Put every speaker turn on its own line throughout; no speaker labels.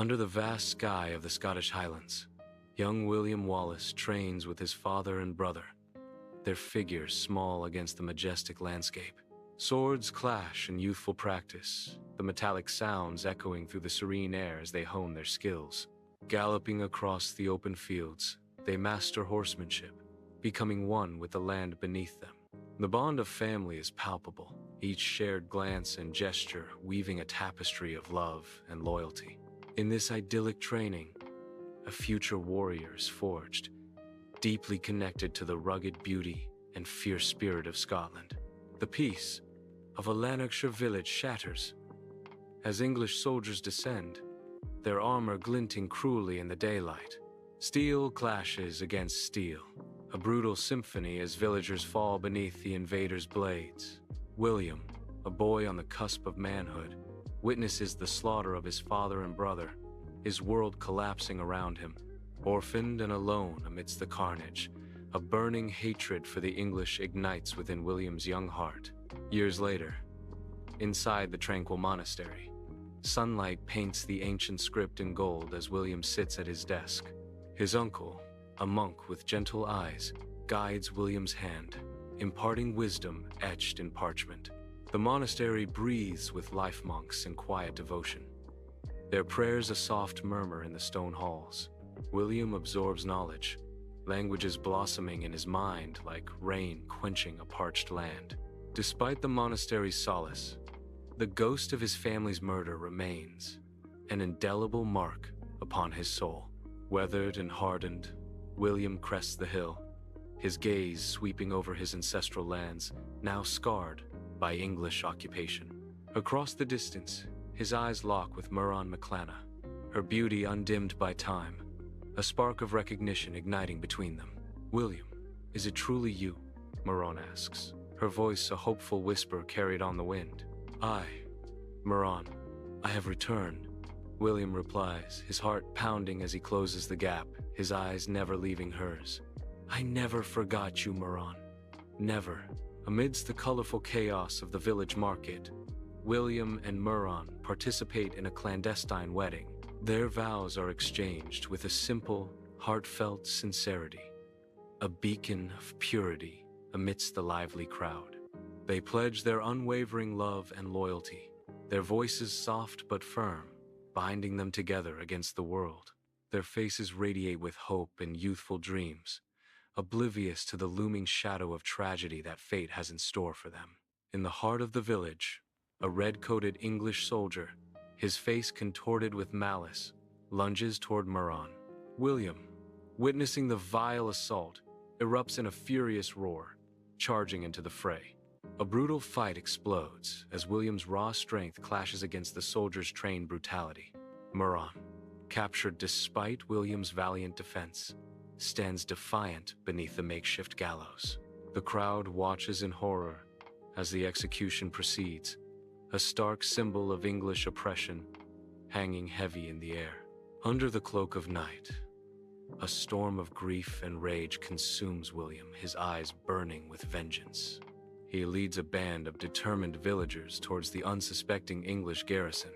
Under the vast sky of the Scottish Highlands, young William Wallace trains with his father and brother, their figures small against the majestic landscape. Swords clash in youthful practice, the metallic sounds echoing through the serene air as they hone their skills. Galloping across the open fields, they master horsemanship, becoming one with the land beneath them. The bond of family is palpable, each shared glance and gesture weaving a tapestry of love and loyalty. In this idyllic training, a future warrior is forged, deeply connected to the rugged beauty and fierce spirit of Scotland. The peace of a Lanarkshire village shatters as English soldiers descend, their armor glinting cruelly in the daylight. Steel clashes against steel, a brutal symphony as villagers fall beneath the invaders' blades. William, a boy on the cusp of manhood, witnesses the slaughter of his father and brother, his world collapsing around him. Orphaned and alone amidst the carnage, a burning hatred for the English ignites within William's young heart. Years later, inside the tranquil monastery, sunlight paints the ancient script in gold as William sits at his desk. His uncle, a monk with gentle eyes, guides William's hand, imparting wisdom etched in parchment. The monastery breathes with life monks in quiet devotion, their prayers a soft murmur in the stone halls. William absorbs knowledge, languages blossoming in his mind like rain quenching a parched land. Despite the monastery's solace, the ghost of his family's murder remains, an indelible mark upon his soul. Weathered and hardened, William crests the hill, his gaze sweeping over his ancestral lands, now scarred by English occupation. Across the distance, his eyes lock with Muireann MacClana, her beauty undimmed by time, a spark of recognition igniting between them. "William, is it truly you?" Muireann asks, her voice a hopeful whisper carried on the wind. "Aye, Muireann, I have returned," William replies, his heart pounding as he closes the gap, his eyes never leaving hers. "I never forgot you, Muireann. Never." Amidst the colorful chaos of the village market, William and Muireann participate in a clandestine wedding. Their vows are exchanged with a simple, heartfelt sincerity, a beacon of purity amidst the lively crowd. They pledge their unwavering love and loyalty, their voices soft but firm, binding them together against the world. Their faces radiate with hope and youthful dreams, oblivious to the looming shadow of tragedy that fate has in store for them. In the heart of the village, a red-coated English soldier, his face contorted with malice, lunges toward Muireann. William, witnessing the vile assault, erupts in a furious roar, charging into the fray. A brutal fight explodes as William's raw strength clashes against the soldier's trained brutality. Muireann, captured despite William's valiant defense, stands defiant beneath the makeshift gallows. The crowd watches in horror as the execution proceeds, a stark symbol of English oppression hanging heavy in the air. Under the cloak of night, a storm of grief and rage consumes William, his eyes burning with vengeance. He leads a band of determined villagers towards the unsuspecting English garrison,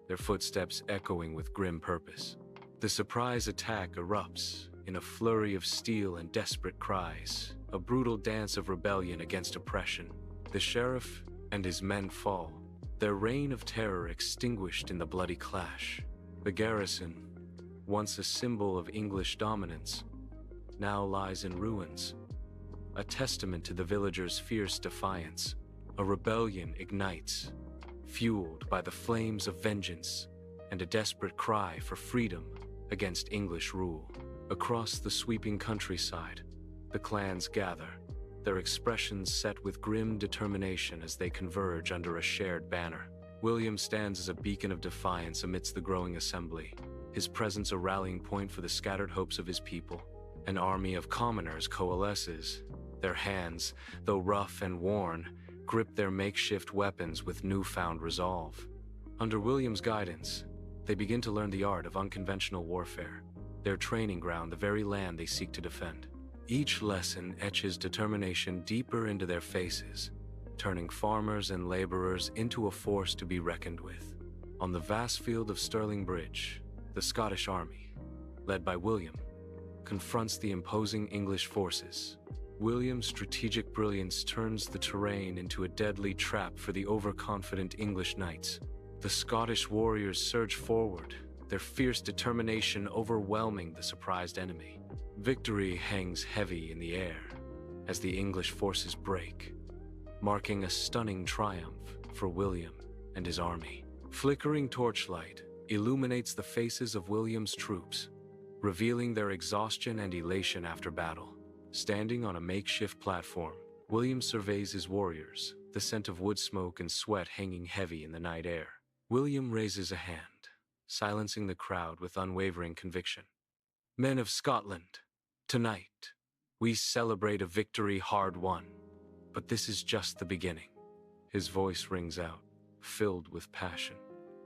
their footsteps echoing with grim purpose. The surprise attack erupts in a flurry of steel and desperate cries, a brutal dance of rebellion against oppression. The sheriff and his men fall, their reign of terror extinguished in the bloody clash. The garrison, once a symbol of English dominance, now lies in ruins, a testament to the villagers' fierce defiance. A rebellion ignites, fueled by the flames of vengeance and a desperate cry for freedom against English rule. Across the sweeping countryside, the clans gather, their expressions set with grim determination as they converge under a shared banner. William stands as a beacon of defiance amidst the growing assembly, his presence a rallying point for the scattered hopes of his people. An army of commoners coalesces, their hands, though rough and worn, grip their makeshift weapons with newfound resolve. Under William's guidance, they begin to learn the art of unconventional warfare, their training ground the very land they seek to defend. Each lesson etches determination deeper into their faces, turning farmers and laborers into a force to be reckoned with. On the vast field of Stirling Bridge, the Scottish army, led by William, confronts the imposing English forces. William's strategic brilliance turns the terrain into a deadly trap for the overconfident English knights. The Scottish warriors surge forward, their fierce determination overwhelming the surprised enemy. Victory hangs heavy in the air as the English forces break, marking a stunning triumph for William and his army. Flickering torchlight illuminates the faces of William's troops, revealing their exhaustion and elation after battle. Standing on a makeshift platform, William surveys his warriors, the scent of wood smoke and sweat hanging heavy in the night air. William raises a hand, silencing the crowd with unwavering conviction. Men of Scotland, tonight, we celebrate a victory hard won, but this is just the beginning. His voice rings out, filled with passion.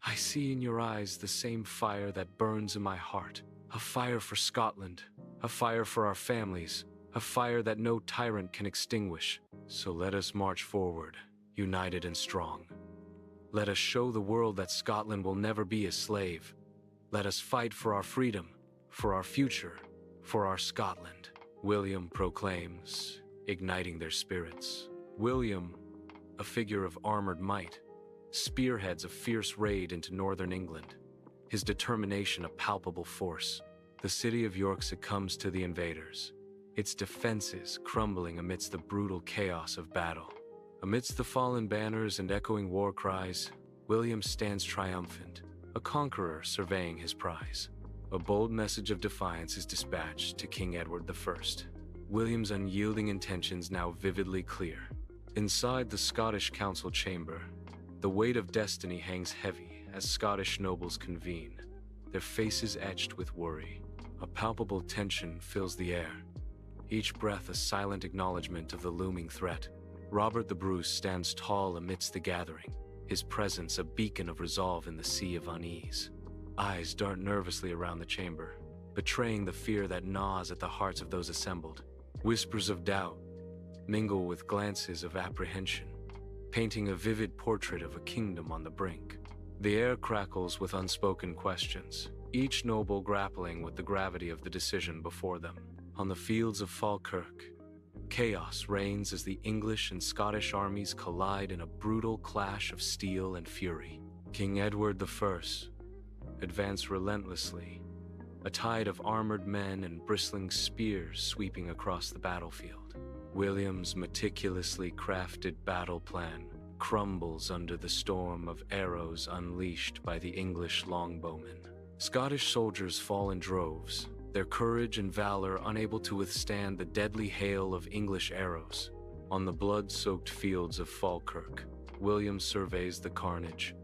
I see in your eyes the same fire that burns in my heart, a fire for Scotland, a fire for our families, a fire that no tyrant can extinguish. So let us march forward, united and strong. Let us show the world that Scotland will never be a slave. Let us fight for our freedom, for our future, for our Scotland. William proclaims, igniting their spirits. William, a figure of armored might, spearheads a fierce raid into northern England, his determination a palpable force. The city of York succumbs to the invaders, its defenses crumbling amidst the brutal chaos of battle. Amidst the fallen banners and echoing war cries, William stands triumphant, a conqueror surveying his prize. A bold message of defiance is dispatched to King Edward I. William's unyielding intentions now vividly clear. Inside the Scottish council chamber, the weight of destiny hangs heavy as Scottish nobles convene, their faces etched with worry. A palpable tension fills the air, each breath a silent acknowledgement of the looming threat. Robert the Bruce stands tall amidst the gathering, his presence a beacon of resolve in the sea of unease. Eyes dart nervously around the chamber, betraying the fear that gnaws at the hearts of those assembled. Whispers of doubt mingle with glances of apprehension, painting a vivid portrait of a kingdom on the brink. The air crackles with unspoken questions, each noble grappling with the gravity of the decision before them. On the fields of Falkirk, chaos reigns as the English and Scottish armies collide in a brutal clash of steel and fury. King Edward I advanced relentlessly, a tide of armored men and bristling spears sweeping across the battlefield. William's meticulously crafted battle plan crumbles under the storm of arrows unleashed by the English longbowmen. Scottish soldiers fall in droves, their courage and valor unable to withstand the deadly hail of English arrows. On the blood-soaked fields of Falkirk, William surveys the carnage,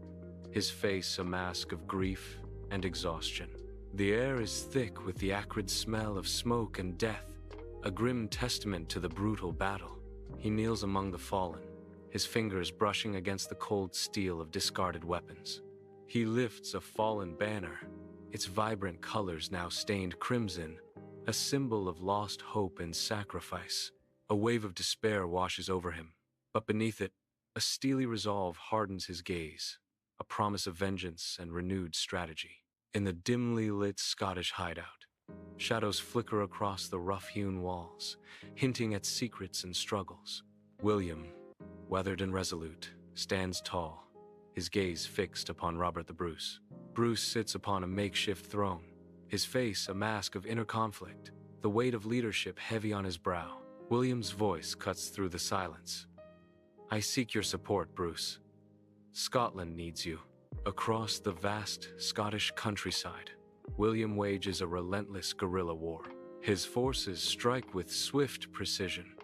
his face a mask of grief and exhaustion. The air is thick with the acrid smell of smoke and death, a grim testament to the brutal battle. He kneels among the fallen, his fingers brushing against the cold steel of discarded weapons. He lifts a fallen banner, its vibrant colors now stained crimson, a symbol of lost hope and sacrifice. A wave of despair washes over him, but beneath it, a steely resolve hardens his gaze, a promise of vengeance and renewed strategy. In the dimly lit Scottish hideout, shadows flicker across the rough-hewn walls, hinting at secrets and struggles. William, weathered and resolute, stands tall, his gaze fixed upon Robert the Bruce. Bruce sits upon a makeshift throne, his face a mask of inner conflict, the weight of leadership heavy on his brow. William's voice cuts through the silence. I seek your support, Bruce. Scotland needs you. Across the vast Scottish countryside, William wages a relentless guerrilla war. His forces strike with swift precision,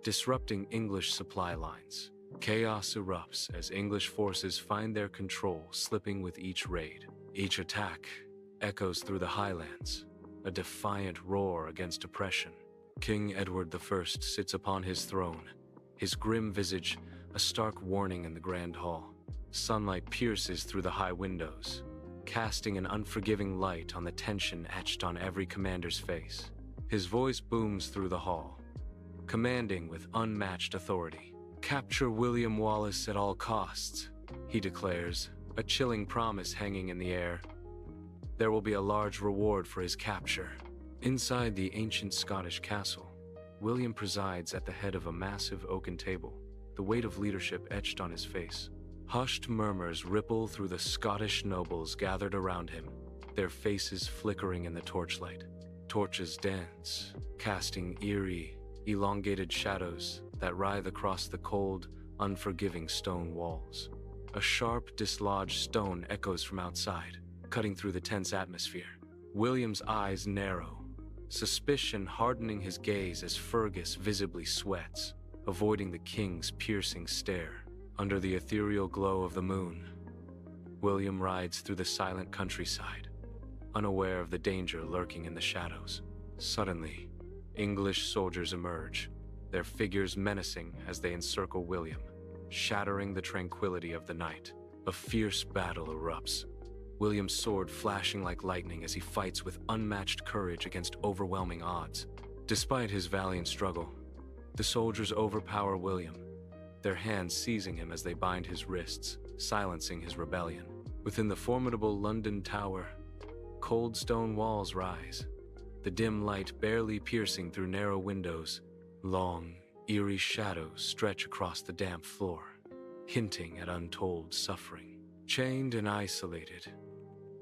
disrupting English supply lines. Chaos erupts as English forces find their control slipping with each raid. Each attack echoes through the highlands, a defiant roar against oppression. King Edward I sits upon his throne, his grim visage a stark warning in the grand hall. Sunlight pierces through the high windows, casting an unforgiving light on the tension etched on every commander's face. His voice booms through the hall, commanding with unmatched authority. Capture William Wallace at all costs, he declares, a chilling promise hanging in the air. There will be a large reward for his capture. Inside the ancient Scottish castle, William presides at the head of a massive oaken table, the weight of leadership etched on his face. Hushed murmurs ripple through the Scottish nobles gathered around him, their faces flickering in the torchlight. Torches dance, casting eerie, elongated shadows that writhe across the cold, unforgiving stone walls. A sharp, dislodged stone echoes from outside, cutting through the tense atmosphere. William's eyes narrow, suspicion hardening his gaze as Fergus visibly sweats, avoiding the king's piercing stare. Under the ethereal glow of the moon, William rides through the silent countryside, unaware of the danger lurking in the shadows. Suddenly, English soldiers emerge, their figures menacing as they encircle William, shattering the tranquility of the night. A fierce battle erupts, William's sword flashing like lightning as he fights with unmatched courage against overwhelming odds. Despite his valiant struggle, the soldiers overpower William, their hands seizing him as they bind his wrists, silencing his rebellion. Within the formidable London Tower, cold stone walls rise, the dim light barely piercing through narrow windows. Long, eerie shadows stretch across the damp floor, hinting at untold suffering. Chained and isolated,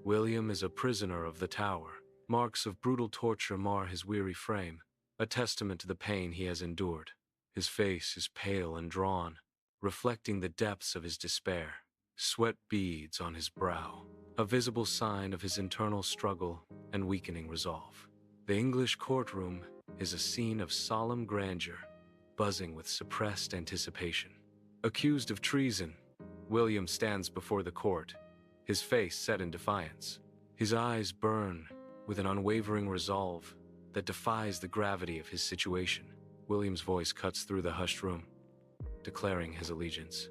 William is a prisoner of the tower. Marks of brutal torture mar his weary frame, a testament to the pain he has endured. His face is pale and drawn, reflecting the depths of his despair. Sweat beads on his brow, a visible sign of his internal struggle and weakening resolve. The English courtroom is a scene of solemn grandeur, buzzing with suppressed anticipation. Accused of treason, William stands before the court, his face set in defiance. His eyes burn with an unwavering resolve that defies the gravity of his situation. William's voice cuts through the hushed room, declaring his allegiance.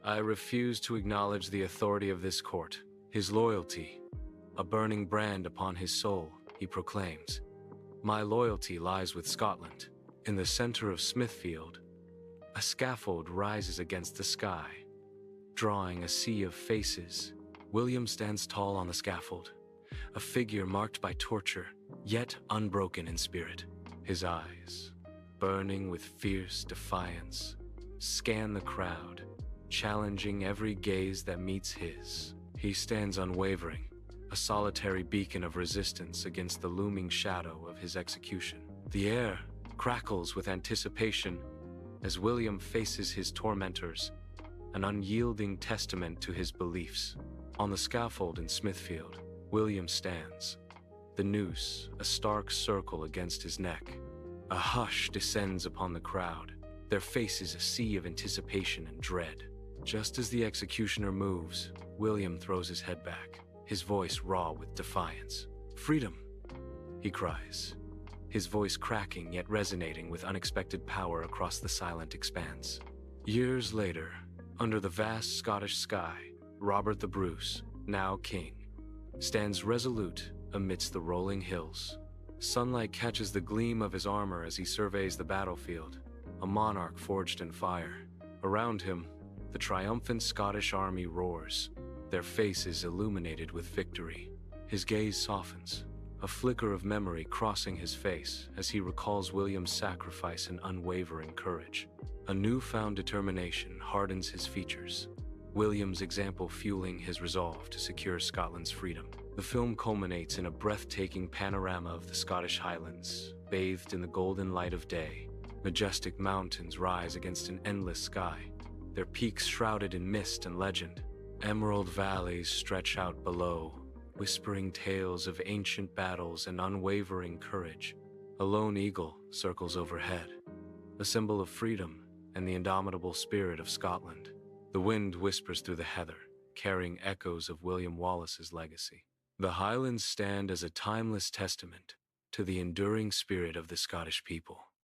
I refuse to acknowledge the authority of this court. His loyalty, a burning brand upon his soul, he proclaims. My loyalty lies with Scotland. In the center of Smithfield, a scaffold rises against the sky, drawing a sea of faces. William stands tall on the scaffold, a figure marked by torture, yet unbroken in spirit. His eyes, burning with fierce defiance, scan the crowd, challenging every gaze that meets his. He stands unwavering, a solitary beacon of resistance against the looming shadow of his execution. The air crackles with anticipation as William faces his tormentors, an unyielding testament to his beliefs. On the scaffold in Smithfield, William stands, the noose a stark circle against his neck. A hush descends upon the crowd, their faces a sea of anticipation and dread. Just as the executioner moves, William throws his head back, his voice raw with defiance. Freedom, he cries, his voice cracking yet resonating with unexpected power across the silent expanse. Years later, under the vast Scottish sky, Robert the Bruce, now king, stands resolute amidst the rolling hills. Sunlight catches the gleam of his armor as he surveys the battlefield, a monarch forged in fire. Around him, the triumphant Scottish army roars, their faces illuminated with victory. His gaze softens, a flicker of memory crossing his face as he recalls William's sacrifice and unwavering courage. A newfound determination hardens his features, William's example fueling his resolve to secure Scotland's freedom. The film culminates in a breathtaking panorama of the Scottish Highlands, bathed in the golden light of day. Majestic mountains rise against an endless sky, their peaks shrouded in mist and legend. Emerald valleys stretch out below, whispering tales of ancient battles and unwavering courage. A lone eagle circles overhead, a symbol of freedom and the indomitable spirit of Scotland. The wind whispers through the heather, carrying echoes of William Wallace's legacy. The Highlands stand as a timeless testament to the enduring spirit of the Scottish people.